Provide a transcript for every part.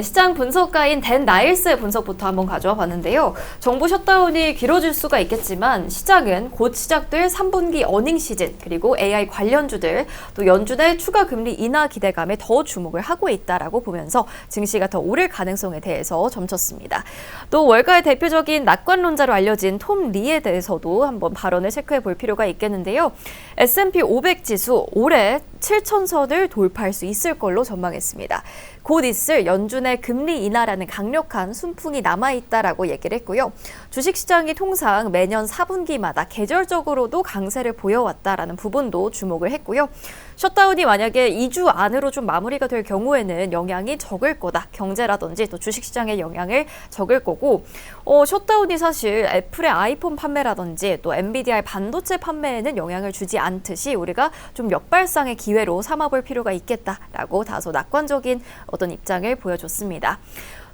시장 분석가인 댄 나일스의 분석부터 한번 가져와 봤는데요. 정부 셧다운이 길어질 수가 있겠지만 시장은 곧 시작될 3분기 어닝 시즌 그리고 AI 관련주들 또 연준의 추가 금리 인하 기대감에 더 주목을 하고 있다라고 보면서 증시가 더 오를 가능성에 대해서 점쳤습니다. 또 월가의 대표적인 낙관론자로 알려진 톰 리에 대해서도 한번 발언을 체크해 볼 필요가 있겠는데요. S&P 500 지수 올해 7,000선을 돌파할 수 있을 걸로 전망했습니다. 곧 있을 연준의 금리 인하라는 강력한 순풍이 남아있다라고 얘기를 했고요. 주식시장이 통상 매년 4분기마다 계절적으로도 강세를 보여왔다라는 부분도 주목을 했고요. 셧다운이 만약에 2주 안으로 좀 마무리가 될 경우에는 영향이 적을 거다. 경제라든지 또 주식시장의 영향을 적을 거고 셧다운이 사실 애플의 아이폰 판매라든지 또 엔비디아의 반도체 판매에는 영향을 주지 않듯이 우리가 좀 역발상의 기회로 삼아볼 필요가 있겠다라고 다소 낙관적인 어떤 입장을 보여줬습니다.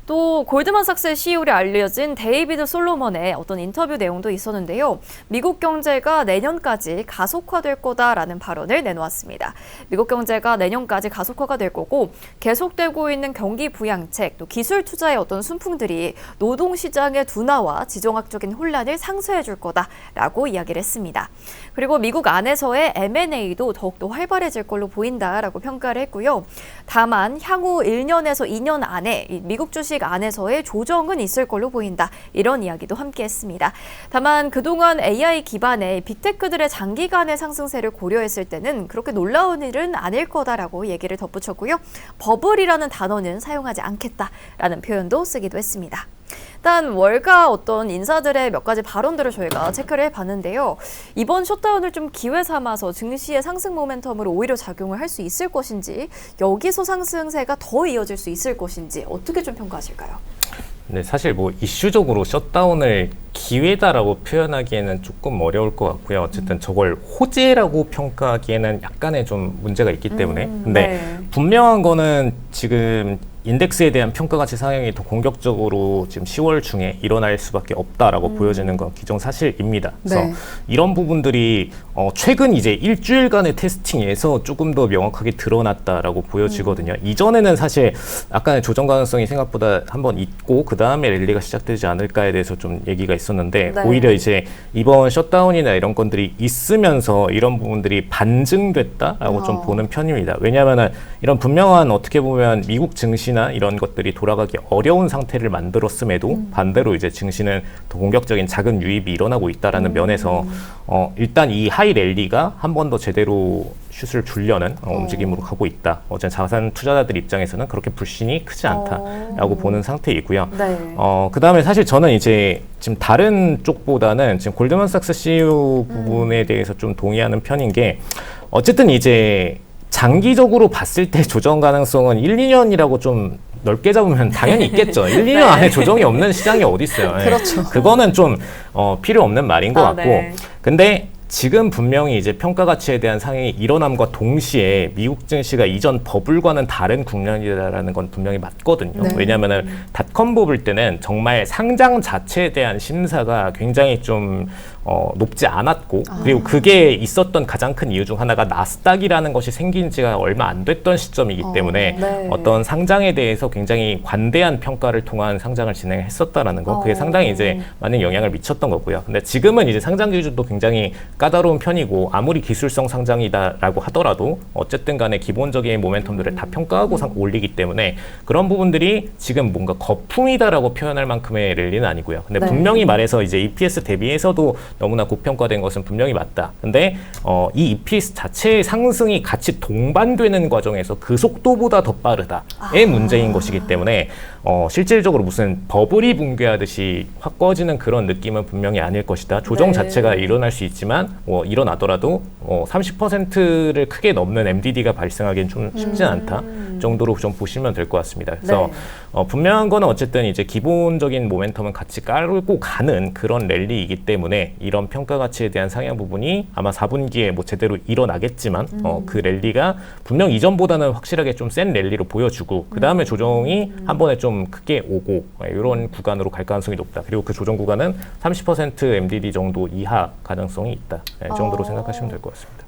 또 골드만삭스의 CEO로 알려진 데이비드 솔로몬의 어떤 인터뷰 내용도 있었는데요. 미국 경제가 내년까지 가속화될 거다라는 발언을 내놓았습니다. 미국 경제가 내년까지 가속화가 될 거고 계속되고 있는 경기 부양책, 또 기술 투자의 어떤 순풍들이 노동시장의 둔화와 지정학적인 혼란을 상쇄해 줄 거다라고 이야기를 했습니다. 그리고 미국 안에서의 M&A도 더욱더 활발해질 걸로 보인다라고 평가를 했고요. 다만 향후 1년에서 2년 안에 미국 주식 안에서의 조정은 있을 걸로 보인다. 이런 이야기도 함께 했습니다. 다만 그동안 AI 기반의 빅테크들의 장기간의 상승세를 고려했을 때는 그렇게 놀라운 일은 아닐 거다라고 얘기를 덧붙였고요. 버블이라는 단어는 사용하지 않겠다라는 표현도 쓰기도 했습니다. 일단 월가 어떤 인사들의 몇 가지 발언들을 저희가 체크를 해봤는데요. 이번 셧다운을 좀 기회 삼아서 증시의 상승 모멘텀으로 오히려 작용을 할 수 있을 것인지 여기서 상승세가 더 이어질 수 있을 것인지 어떻게 좀 평가하실까요? 네, 사실 뭐 이슈적으로 셧다운을 기회다라고 표현하기에는 조금 어려울 것 같고요. 어쨌든 저걸 호재라고 평가하기에는 약간의 좀 문제가 있기 때문에. 근데 네. 분명한 거는 지금 인덱스에 대한 평가 가치 상향이 더 공격적으로 지금 10월 중에 일어날 수밖에 없다라고 보여지는 건 기정사실입니다. 그래서 네. 이런 부분들이 최근 이제 일주일간의 테스팅에서 조금 더 명확하게 드러났다라고 보여지거든요. 이전에는 사실 약간의 조정 가능성이 생각보다 한번 있고 그 다음에 랠리가 시작되지 않을까에 대해서 좀 얘기가 있었는데 네. 오히려 이제 이번 셧다운이나 이런 건들이 있으면서 이런 부분들이 반증됐다라고 좀 보는 편입니다. 왜냐하면은 이런 분명한 어떻게 보면 미국 증시 이런 것들이 돌아가기 어려운 상태를 만들었음에도 반대로 이제 증시는 더 공격적인 자금 유입이 일어나고 있다라는 면에서 일단 이 하이 랠리가 한 번 더 제대로 슛을 주려는 움직임으로 가고 있다. 어쨌든 자산 투자자들 입장에서는 그렇게 불신이 크지 않다라고 보는 상태이고요. 네. 그 다음에 사실 저는 이제 지금 다른 쪽보다는 지금 골드만삭스 CEO 부분에 대해서 좀 동의하는 편인 게 어쨌든 이제 장기적으로 봤을 때 조정 가능성은 1, 2년이라고 좀 넓게 잡으면 당연히 있겠죠. 1, 2년 안에 조정이 없는 시장이 어디 있어요. 그렇죠. 그거는 좀 필요 없는 말인 것 같고. 네. 근데 지금 분명히 이제 평가 가치에 대한 상향이 일어남과 동시에 미국 증시가 이전 버블과는 다른 국면이라는 건 분명히 맞거든요. 네. 왜냐하면은 닷컴 버블 때는 정말 상장 자체에 대한 심사가 굉장히 좀 높지 않았고 그리고 그게 있었던 가장 큰 이유 중 하나가 나스닥이라는 것이 생긴 지가 얼마 안 됐던 시점이기 때문에 네. 어떤 상장에 대해서 굉장히 관대한 평가를 통한 상장을 진행했었다라는 거 그게 상당히 이제 많은 영향을 미쳤던 거고요. 근데 지금은 이제 상장 기준도 굉장히 까다로운 편이고 아무리 기술성 상장이다라고 하더라도 어쨌든 간에 기본적인 모멘텀들을 다 평가하고 올리기 때문에 그런 부분들이 지금 뭔가 거품이다라고 표현할 만큼의 랠리는 아니고요. 근데 네. 분명히 말해서 이제 EPS 대비해서도 너무나 고평가된 것은 분명히 맞다. 근데 이 EPS 자체의 상승이 같이 동반되는 과정에서 그 속도보다 더 빠르다의 문제인 것이기 때문에 실질적으로 무슨 버블이 붕괴하듯이 확 꺼지는 그런 느낌은 분명히 아닐 것이다. 조정 네. 자체가 일어날 수 있지만 일어나더라도 30%를 크게 넘는 MDD가 발생하기는 좀 쉽지 않다 정도로 좀 보시면 될 것 같습니다. 그래서 네. 분명한 거는 어쨌든 이제 기본적인 모멘텀은 같이 깔고 가는 그런 랠리이기 때문에 이런 평가 가치에 대한 상향 부분이 아마 4분기에 뭐 제대로 일어나겠지만 그 랠리가 분명 이전보다는 확실하게 좀 센 랠리로 보여주고 그 다음에 조정이 한 번에 좀 크게 오고 이런 구간으로 갈 가능성이 높다. 그리고 그 조정 구간은 30% MDD 정도 이하 가능성이 있다. 이 정도로 생각하시면 될 것 같습니다.